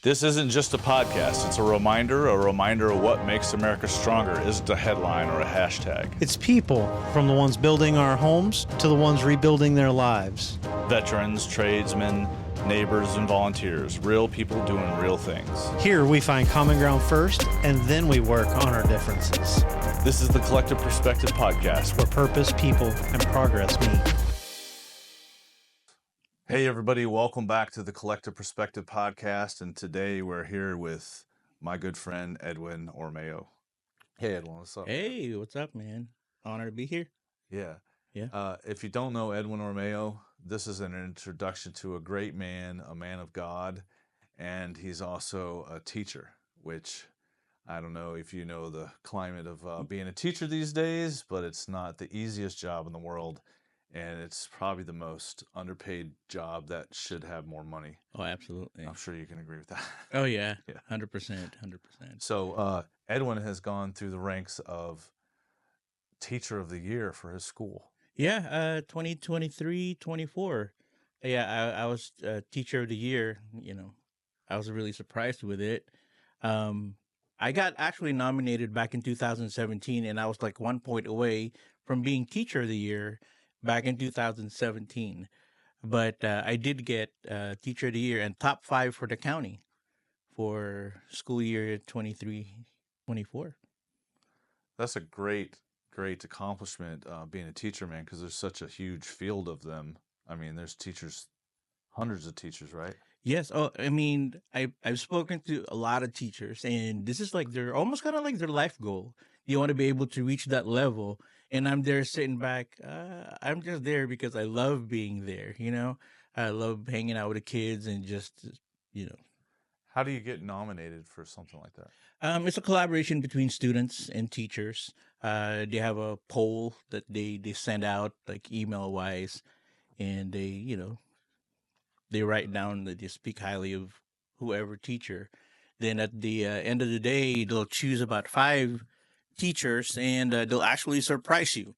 This isn't just a podcast, it's a reminder of what makes America stronger isn't a headline or a hashtag. It's people, from the ones building our homes to the ones rebuilding their lives. Veterans, tradesmen, neighbors, and volunteers. Real people doing real things. Here we find common ground first, and then we work on our differences. This is the Collective Perspective Podcast, where purpose, people, and progress meet. Hey everybody, welcome back to the Collective Perspective Podcast, and today we're here with my good friend Edwin Ormeo. Hey Edwin, what's up? Hey, what's up, man? Honor to be here. Yeah. Yeah. If you don't know Edwin Ormeo, this is an introduction to a great man, a man of God, and he's also a teacher, which I don't know if you know the climate of being a teacher these days, but it's not the easiest job in the world. And it's probably the most underpaid job that should have more money. Oh, absolutely. I'm sure you can agree with that. Oh, yeah. Yeah. 100%. So Edwin has gone through the ranks of Teacher of the Year for his school. Yeah, 2023, 24. Yeah, I was Teacher of the Year. You know, I was really surprised with it. I got actually nominated back in 2017, and I was like 1 point away from being Teacher of the Year back in 2017. But I did get Teacher of the Year and top 5 for the county for school year 23-24. That's a great accomplishment, being a teacher, man, because there's such a huge field of them. I mean, there's teachers, hundreds of teachers, right? Yes. Oh, I mean, I've spoken to a lot of teachers, and this is like they're almost kind of like their life goal. You want to be able to reach that level, and I'm there sitting back. I'm just there because I love being there. You know, I love hanging out with the kids and just, you know. How do you get nominated for something like that? It's a collaboration between students and teachers. They have a poll that they send out like email wise, and they write down that they speak highly of whoever teacher. Then at the end of the day, they'll choose about 5 teachers, and they'll actually surprise you.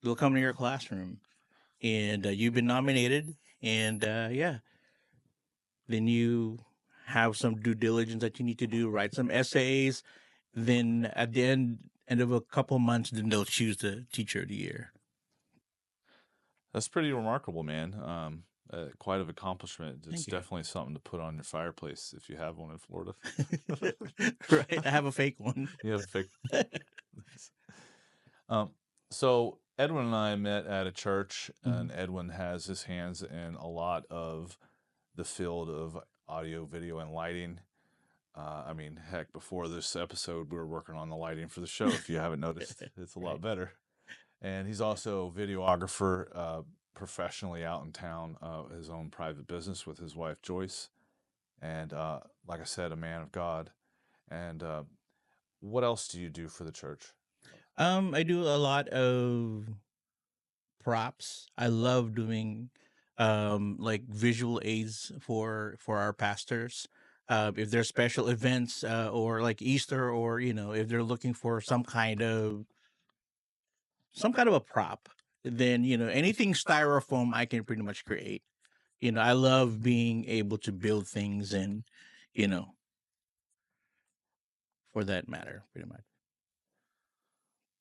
They'll come to your classroom, and you've been nominated, and yeah, then you have some due diligence that you need to do, write some essays. Then at the end of a couple months, then they'll choose the Teacher of the Year. That's pretty remarkable, man. Quite an accomplishment. It's Thank you. Definitely something to put on your fireplace if you have one in Florida. Right, I have a fake one. You have a fake. So Edwin and I met at a church, and Edwin has his hands in a lot of the field of audio, video, and lighting. I mean, heck, before this episode, we were working on the lighting for the show. If you haven't noticed, it's a lot better. And he's also a videographer, professionally out in town, his own private business with his wife, Joyce. And like I said, a man of God. And what else do you do for the church? I do a lot of props. I love doing like visual aids for our pastors. If there's special events or like Easter, or if they're looking for some kind of a prop, then anything styrofoam I can pretty much create. I love being able to build things, and for that matter, pretty much.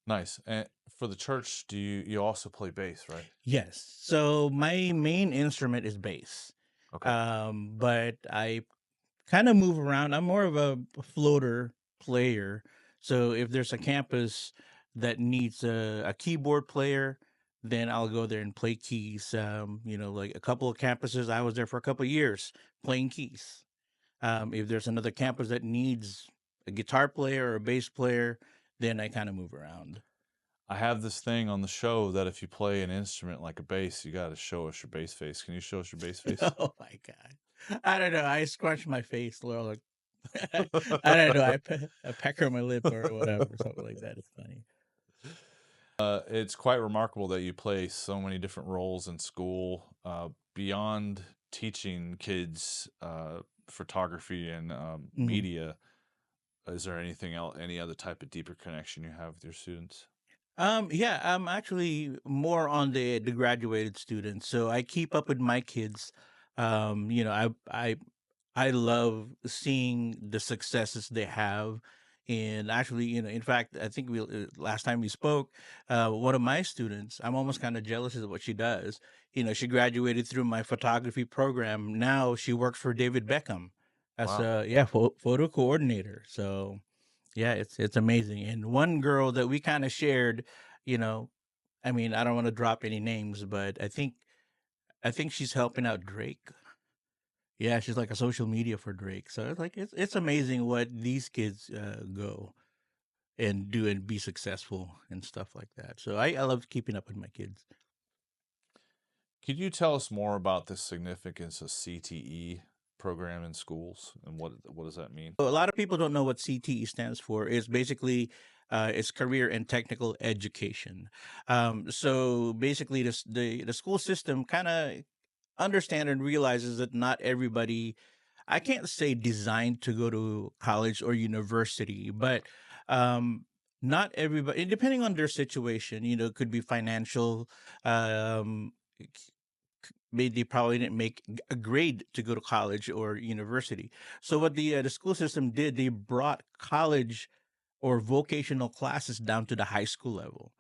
Nice. And for the church, do you also play bass, right? Yes. So my main instrument is bass. Okay. But I kind of move around. I'm more of a floater player. So if there's a campus that needs a keyboard player, then I'll go there and play keys. Like a couple of campuses, I was there for a couple of years playing keys. If there's another campus that needs a guitar player or a bass player, then I kind of move around. I have this thing on the show that if you play an instrument like a bass, you got to show us your bass face. Can you show us your bass face? Oh my God. I don't know. I scrunch my face, Laura. Like, I don't know. I pecker my lip or whatever, something like that. It's funny. It's quite remarkable that you play so many different roles in school, beyond teaching kids photography and media. Is there anything else, any other type of deeper connection you have with your students? Yeah, I'm actually more on the graduated students, so I keep up with my kids. I I love seeing the successes they have. And actually, in fact, I think we last time we spoke, one of my students, I'm almost kind of jealous of what she does. She graduated through my photography program. Now she works for David Beckham as Wow. a photo coordinator. So yeah, it's amazing. And one girl that we kind of shared, you know, I mean, I don't want to drop any names, but I think she's helping out Drake. Yeah, she's like a social media for Drake. So it's amazing what these kids go and do and be successful and stuff like that. So I love keeping up with my kids. Could you tell us more about the significance of CTE program in schools and what does that mean? So a lot of people don't know what CTE stands for. It's basically it's career and technical education. So basically, the school system kind of understand and realizes that not everybody, I can't say designed to go to college or university, but um not everybody, depending on their situation, it could be financial, um maybe they probably didn't make a grade to go to college or university. So what the school system did, they brought college or vocational classes down to the high school level,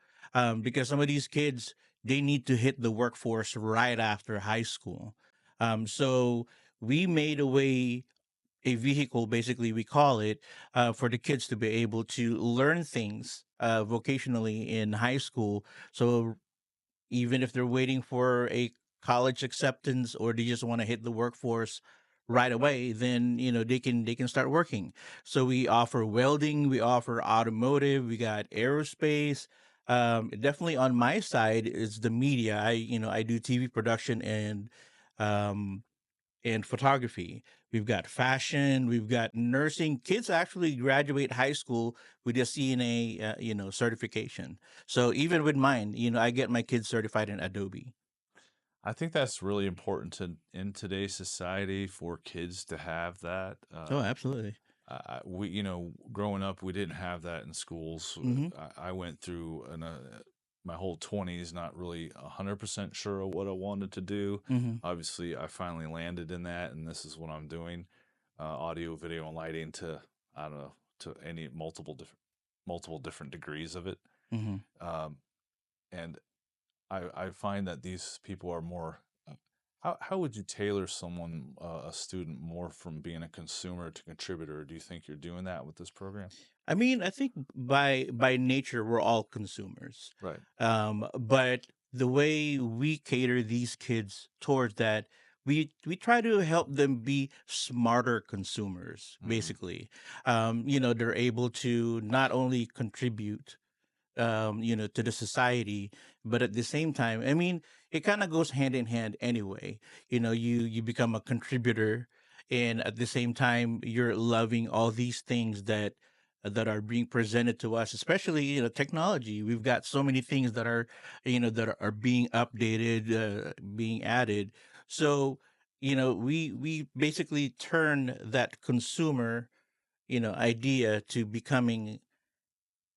because some of these kids, they need to hit the workforce right after high school. So we made a vehicle, basically we call it, for the kids to be able to learn things vocationally in high school. So even if they're waiting for a college acceptance or they just want to hit the workforce right away, then they can start working. So we offer welding, we offer automotive, we got aerospace. Definitely on my side is the media. I do TV production um and photography. We've got fashion, we've got nursing. Kids actually graduate high school with a CNA, certification. So even with mine, I get my kids certified in Adobe. I think that's really important in today's society for kids to have that. Oh, absolutely. We, growing up, we didn't have that in schools. Mm-hmm. I went through my whole 20s not really 100% sure of what I wanted to do. Mm-hmm. Obviously, I finally landed in that, and this is what I'm doing: audio, video, and lighting to I don't know to any multiple different degrees of it. Mm-hmm. Um, and I find that these people are more. How would you tailor someone, a student, more from being a consumer to contributor? Do you think you're doing that with this program? I mean, I think by nature we're all consumers, Right. but the way we cater these kids towards that, we try to help them be smarter consumers. Hmm. Basically, they're able to not only contribute to the society, but at the same time, I mean, it kind of goes hand in hand anyway. You become a contributor, and at the same time, you're loving all these things that are being presented to us, especially technology. We've got so many things that are being updated, being added. So we basically turn that consumer idea to becoming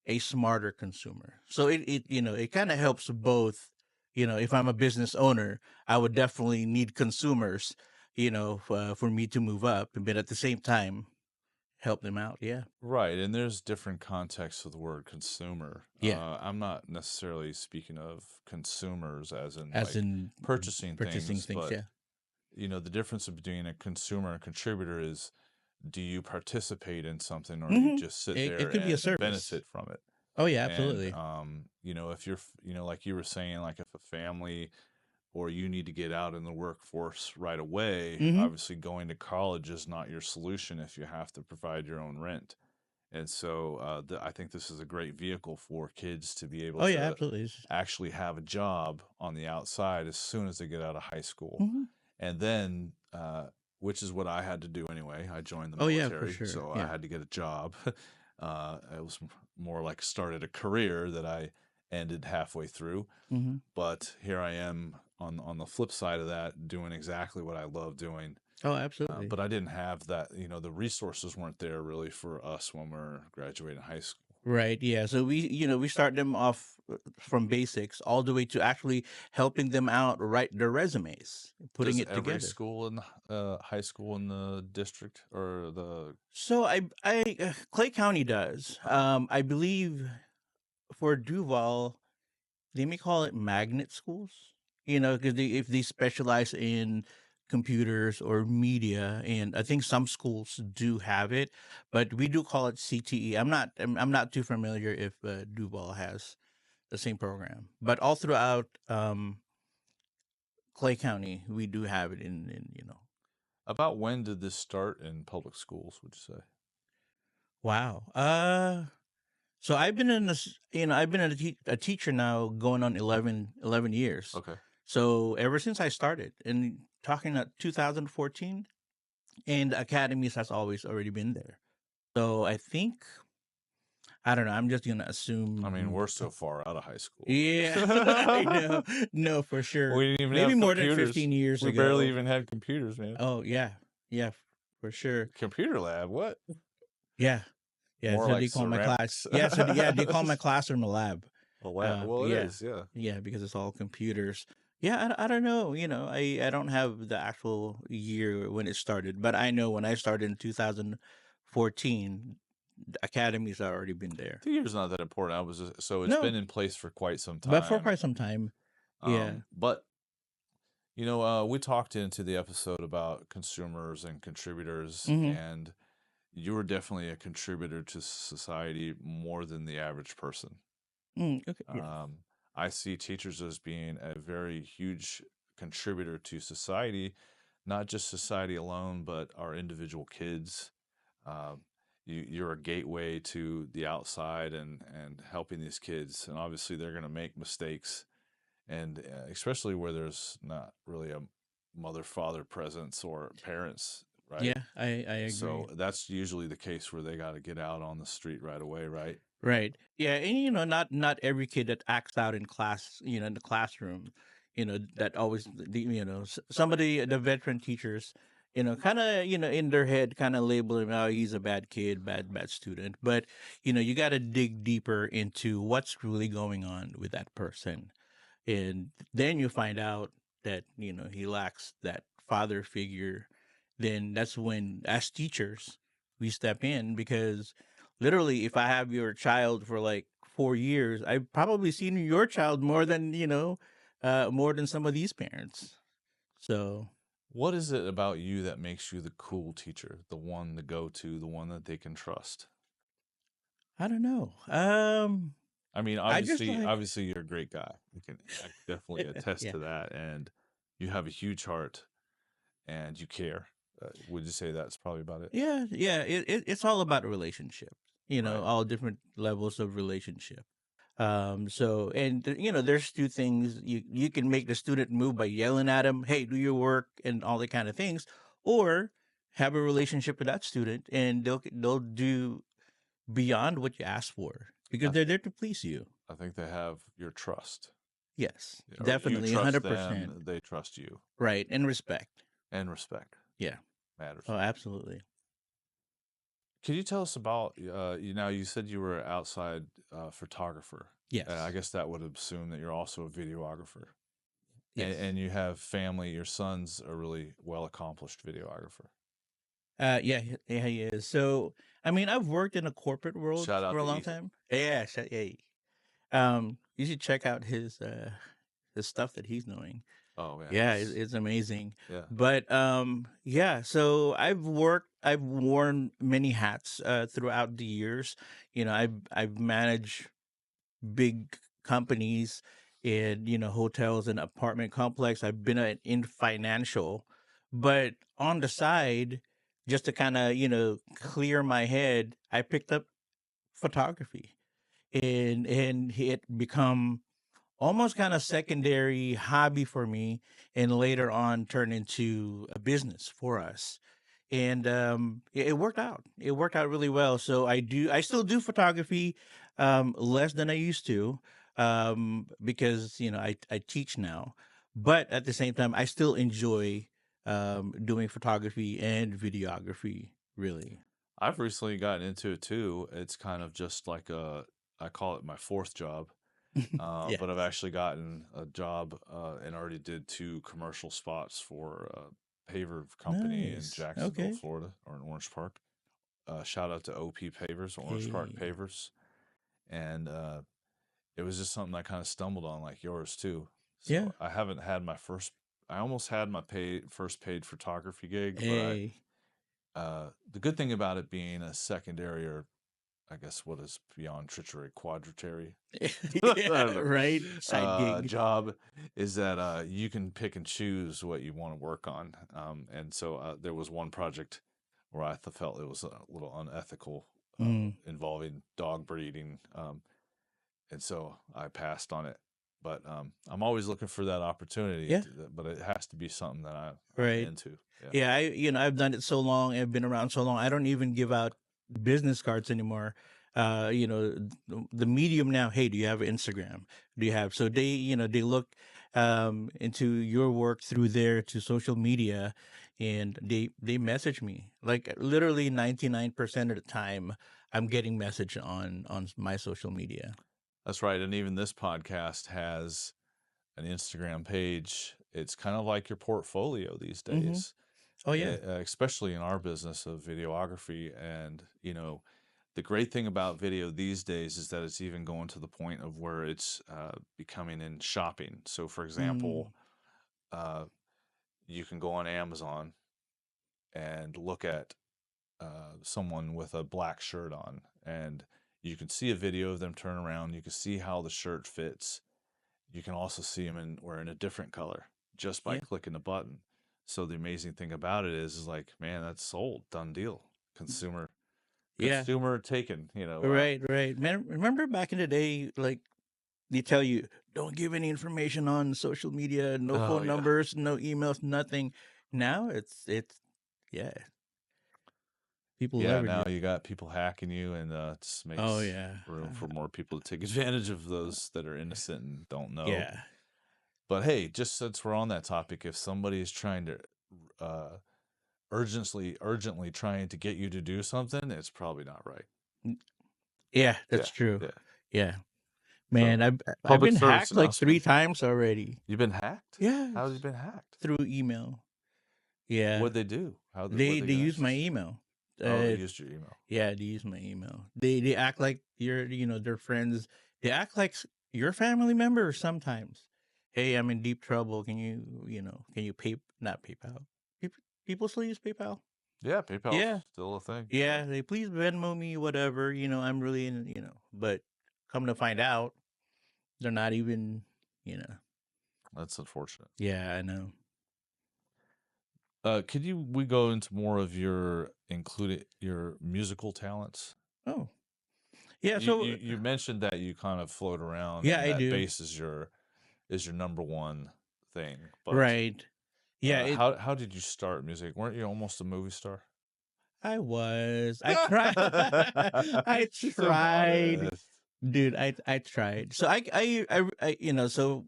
a smarter consumer. So it kind of helps both. If I'm a business owner, I would definitely need consumers, for me to move up, but at the same time, help them out. Yeah. Right, and there's different contexts of the word consumer. Yeah. I'm not necessarily speaking of consumers as in As like in purchasing purchasing things, things. but Yeah. the difference between a consumer and contributor is, do you participate in something or do you Hmm. just sit It there could be a and service. benefit from it? Oh yeah, And absolutely. if you're, like you were saying, like if a family or you need to get out in the workforce right away, Hmm. obviously going to college is not your solution if you have to provide your own rent. And so I think this is a great vehicle for kids to be able Oh yeah, to absolutely. actually have a job on the outside as soon as they get out of high school. Hmm. And then, which is what I had to do anyway. I joined the Oh yeah, for military, sure. so I Yeah. had to get a job. It was more like started a career that I ended halfway through. Hmm. But here I am on the flip side of that, doing exactly what I love doing. Oh, absolutely. But I didn't have that. The resources weren't there really for us when we are graduating high school. Right. Yeah. So we start them off from basics all the way to actually helping them out write their resumes, putting Does it every together. school in the high school in the district or the So Clay County does. uh, I believe for Duval, they may call it magnet schools. Because if they specialize in computers or media, and I think some schools do have it, but we do call it CTE. I'm not too familiar if Duval has the same program, but all throughout Clay County, we do have it in. about when did this start in public schools, would you say? Wow. So I've been in this, I've been a teacher now going on 11 years. Okay. So ever since I started and talking at 2014, and academies has always already been there. So I think, I don't know, I'm just going to I mean, assume. we're so far out of high school. Yeah, I know. No, for We sure. didn't even Maybe have more than computers. 15 years We barely ago. even had computers, man. Oh, yeah. Yeah, for sure. Computer lab, what? Yeah. Yeah, More so like they call my class. ceramics. Yeah, so yeah, they call my classroom a lab. A lab. Well, it Yeah, is, yeah. yeah, because it's all computers. Yeah, I don't know. I don't have the actual year when it started, but I know when I started in 2014, the academies had already been there. The year's not that important. So it's No, been in place for quite some but for time. quite some time. Yeah. But we talked into the episode about consumers and contributors, Mm-hmm. and you were definitely a contributor to society more than the average person. Okay. Yeah. I see teachers as being a very huge contributor to society, not just society alone, but our individual kids. Um, you're a gateway to the outside and helping these kids. And obviously, they're going to make mistakes, and especially where there's not really a mother father presence or parents, right? Yeah, I agree. So that's usually the case where they got to get out on the street right away, right? Right. Yeah, and not every kid that acts out in class, in the classroom, that always somebody the veteran teachers, kind of, in their head kind of label him, oh, he's a bad kid, bad student. But, you got to dig deeper into what's really going on with that person. And then you find out that, he lacks that father figure. Then that's when, as teachers, we step in, because literally, if I have your child for like 4 years, I've probably seen your child more than some of these parents. So What is it about you that makes you the cool teacher, the one to go to, the one that they can trust? I don't know. I mean, I just like, obviously, you're a great guy. I can definitely attest yeah, to that, and you have a huge heart, and you care. Would you say that's probably about it? yeah, yeah. It's all about relationships. Right. All different levels of relationship. So, and there's two things. You can make the student move by yelling at him, hey, do your work, and all that kind of things, or have a relationship with that student, and they'll do beyond what you ask for, because I, they're there to please you. I think they have your trust, Yes, or you definitely, trust 100%. them, they trust you, Right, and respect. and respect Yeah. matters. Oh, absolutely. Could you tell us about you said you were outside photographer. I Yes. guess that would assume that you're also a videographer. Yes. And you have family. Your son's a really well accomplished videographer. Yeah, yeah, he is. So, I mean, I've worked in the corporate world Shout for out a to long Ethan. time. Yeah, yeah. You should check out his stuff that he's doing. Oh yeah, Yeah, it's amazing. yeah. But yeah, so I've worn many hats throughout the years. I've managed big companies in, hotels and apartment complex. I've been in financial, but on the side, just to kind of, clear my head, I picked up photography, and it become almost kind of secondary hobby for me, and later on turned into a business for us. And it worked out. It worked out really well. So I still do photography, less than I used to, because I teach now. But at the same time, I still enjoy doing photography and videography, really. I've recently gotten into it too. It's kind of just like I call it my fourth job. Yeah. But I've actually gotten a job and already did 2 commercial spots for a paver company in Nice. Jacksonville, Okay. Florida, or in Orange Park. Shout out to OP Pavers, Orange Park Okay. Pavers. And it was just something I kind of stumbled on, like yours too. Yeah. So I haven't had my first. I almost had my first paid photography gig, but Hey. the good thing about it being a secondary, or I guess what is beyond tertiary, quadritary, I Yeah. don't know, Right. Side gig. job, is that you can pick and choose what you want to work on. And so there was one project where I felt it was a little unethical, Mm. involving dog breeding. And so I passed on it. But I'm always looking for that opportunity, Yeah. but it has to be something that I'm Right. into. Yeah. Yeah, I've done it so long. I've been around so long. I don't even give out business cards anymore. The medium now. Hey, do you have Instagram? Do you have? So they look into your work through there to social media, and they message me. Like literally 99% of the time, I'm getting message on my social media. That's right. And even this podcast has an Instagram page. It's kind of like your portfolio these Mm-hmm. days, Oh yeah. especially in our business of videography. And, the great thing about video these days is that it's even going to the point of where it's becoming in shopping. So, for Mm. example, uh, you can go on Amazon and look at someone with a black shirt on, and you can see a video of them turn around. You can see how the shirt fits. You can also see them wearing a different color just by Yeah. clicking the button. So the amazing thing about it is like, man, that's sold, done deal, consumer, Yeah. taken. Right. Right. Man, remember back in the day, like they tell you don't give any information on social media, no Oh phone yeah, numbers, no emails, nothing. Now it's yeah, people yeah. leverage Now it. you got people hacking you, and it just Oh makes yeah. room for more people to take advantage of those that are innocent and don't know. Yeah. But hey, just since we're on that topic, if somebody is trying to urgently trying to get you to do something, it's probably not right. N- Yeah, Yeah, that's true. yeah. Yeah. So, Man, I've public been service hacked like three announcement. times already. You've been hacked? How have you Yes. been hacked? Through email. Yeah. What'd they do? What'd they They get use my access to? email. Oh, they Uh used your email. yeah, they use my email. They act like you're their friends. They act like your family member sometimes. Hey, I'm in deep trouble. Can can you pay not PayPal? People people still use PayPal? Yeah, PayPal's Yeah. still a thing. Yeah, Yeah, they please Venmo me whatever, I'm really in, but come to find out they're not even, you know. that's unfortunate. Yeah, I know. Could we go into more of your musical talents? Oh. Yeah, You, so you you mentioned that you kind of float around, yeah, and I that do. bass is your number one thing. But Right. Yeah, how did you start music? Weren't you almost a movie star? I was. I tried. I She's so tried, modest. dude. I tried. So so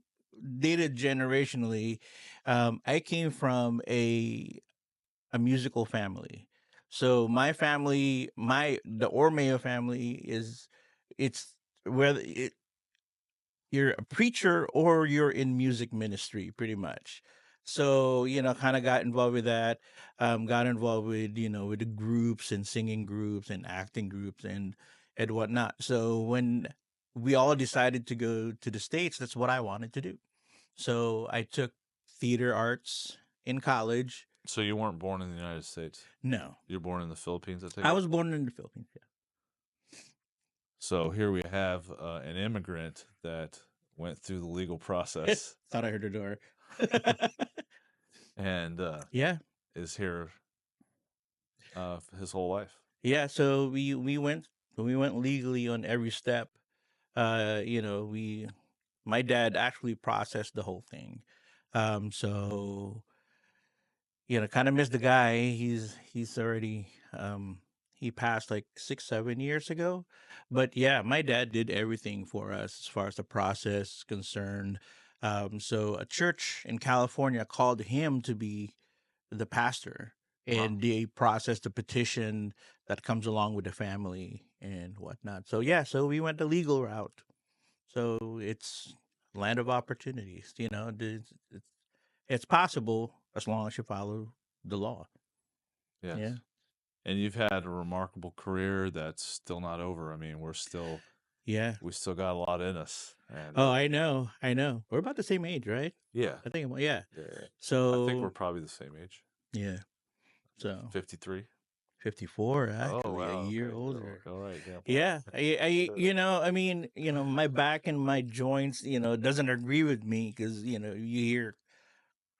dated generationally, I came from a musical family. So my family, the Ormeo family it's whether you're a preacher or you're in music ministry pretty much. So kind of got involved with that. Got involved with with the groups and singing groups and acting groups and whatnot. So when we all decided to go to the States, that's what I wanted to do. So I took theater arts in college. So you weren't born in the United States. No, You're born in the Philippines, I take I it. was born in the Philippines. So here we have an immigrant that went through the legal Yeah. process Thought I heard a door. and Yeah. is here his whole life. Yeah, so we went legally on every step. We my dad actually processed the whole thing. So kind of missed the guy. He's already he passed like 6 7 years ago, but yeah, my dad did everything for us as far as the process is concerned. So a church in California called him to be the pastor. and they process the petition that comes along with the family and whatnot. So yeah, so we went the legal route. So it's land of opportunities. It's possible as long as you follow the law. Yes. Yeah. And you've had a remarkable career that's still not over. I mean, Yeah. we still got a lot in us. And Oh, I know. I know. We're about the same age, right? yeah, I think. Yeah. yeah. I think we're So probably the same age. yeah. So 53. 54, Oh actually, a wow. year Okay. older. All right. Yeah. Yeah. I mean, my back and my joints, doesn't agree with me because you hear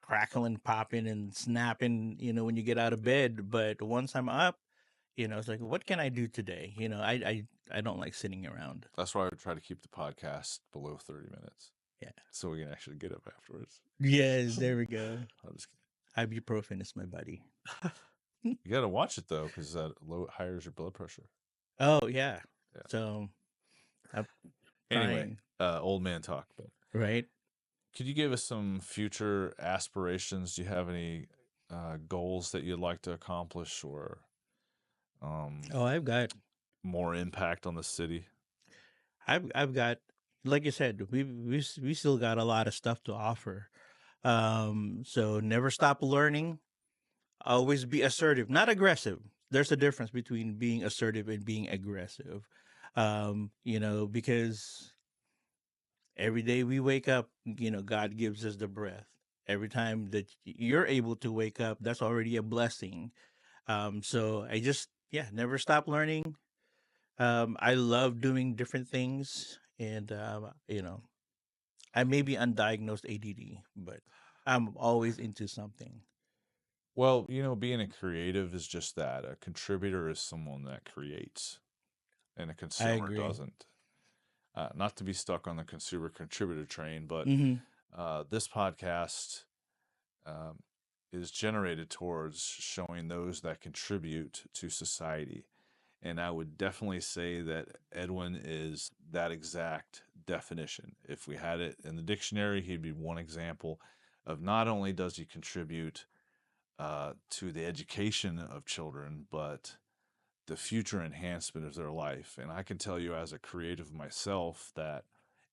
crackling, popping, and snapping, when you get out of bed. But once I'm up, it's like, what can I do today? I don't like sitting around. That's why I try to keep the podcast below 30 minutes. Yeah. So we can actually get up afterwards. Yes, there we go. I'm just kidding. Ibuprofen is my buddy. You got to watch it though, because that higher your blood pressure. Oh yeah. Yeah. So I'm Anyway, trying, old man talk. But right? could you give us some future aspirations? Do you have any goals that you'd like to accomplish, or Oh, I've got more impact on the city? I've got, like you said, we still got a lot of stuff to offer. So never stop learning. Always be assertive, not aggressive. There's a difference between being assertive and being aggressive. Because every day we wake up, God gives us the breath. Every time that you're able to wake up, that's already a blessing. So never stop learning. I love doing different things, and I may be undiagnosed ADD, but I'm always into something. Well, being a creative is just that. A contributor is someone that creates, and a I consumer agree. doesn't. Not to be stuck on the consumer contributor train, but Hmm. this podcast is generated towards showing those that contribute to society. And I would definitely say that Edwin is that exact definition. If we had it in the dictionary, he'd be one example of not only does he contribute to the education of children, but the future enhancement of their life. And I can tell you, as a creative myself, that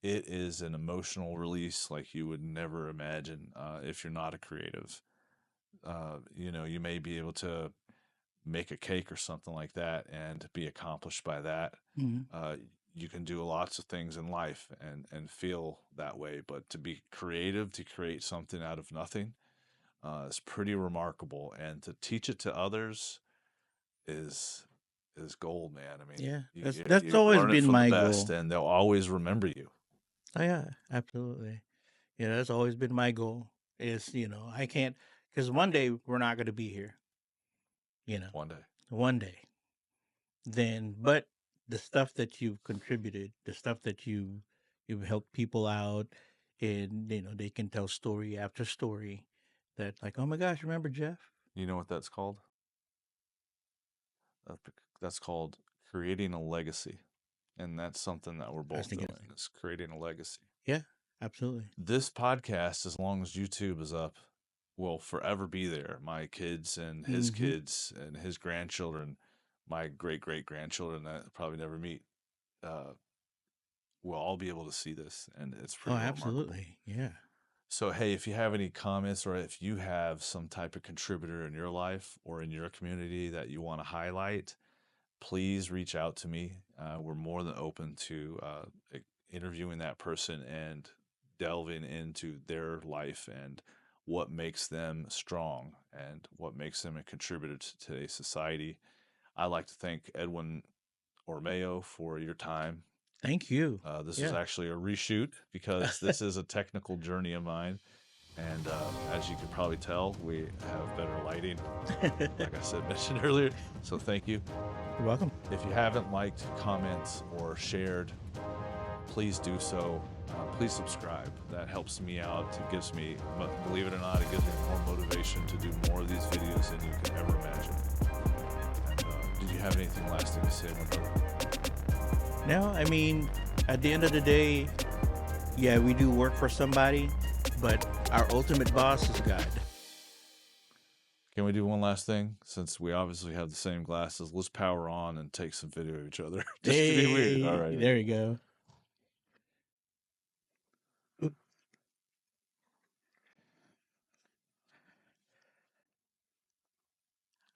it is an emotional release like you would never imagine if you're not a creative. You may be able to make a cake or something like that and be accomplished by that. Hmm. You can do lots of things in life and feel that way, but to be creative, to create something out of nothing, is pretty remarkable. And to teach it to others is gold, man. I mean, Yeah, you, that's you, that's you always learn it been from the my best, goal. and they'll always remember you Oh yeah, absolutely. Yeah, that's always been my goal. Is I can't, because one day we're not going to be here. one day. One day. But the stuff that you've contributed, the stuff that you've helped people out, and they can tell story after story that, like, oh my gosh, remember Jeff? You know what that's called? Uh, That's called creating a legacy. And that's something that we're I was both thinking, doing, is creating a legacy. yeah, absolutely. This podcast, as long as YouTube is up, will forever be there. My kids and his Hmm. kids and his grandchildren, my great great grandchildren that I'll probably never meet, uh, will all be able to see this, and it's Oh, pretty remarkable. absolutely. Yeah. So, hey, if you have any comments, or if you have some type of contributor in your life or in your community that you want to highlight, please reach out to me. We're more than open to interviewing that person and delving into their life and what makes them strong and what makes them a contributor to today's society. I'd like to thank Edwin Ormeo for your time. Thank you. This is actually a reshoot because this is a technical journey of mine. And as you can probably tell, we have better lighting, like I said, mentioned earlier. So thank you. You're welcome. If you haven't liked, comments, or shared, please do so. Please subscribe. That helps me out. It gives me, believe it or not, it gives me more motivation to do more of these videos than you can ever imagine. And, did you have anything lasting to say, my brother? No, I mean, at the end of the day, yeah, we do work for somebody, but our ultimate boss is God. Can we do one last thing? Since we obviously have the same glasses, let's power on and take some video of each other. Just to be weird. All Hey, right. there you go.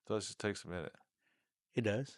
So this just takes a minute. It does.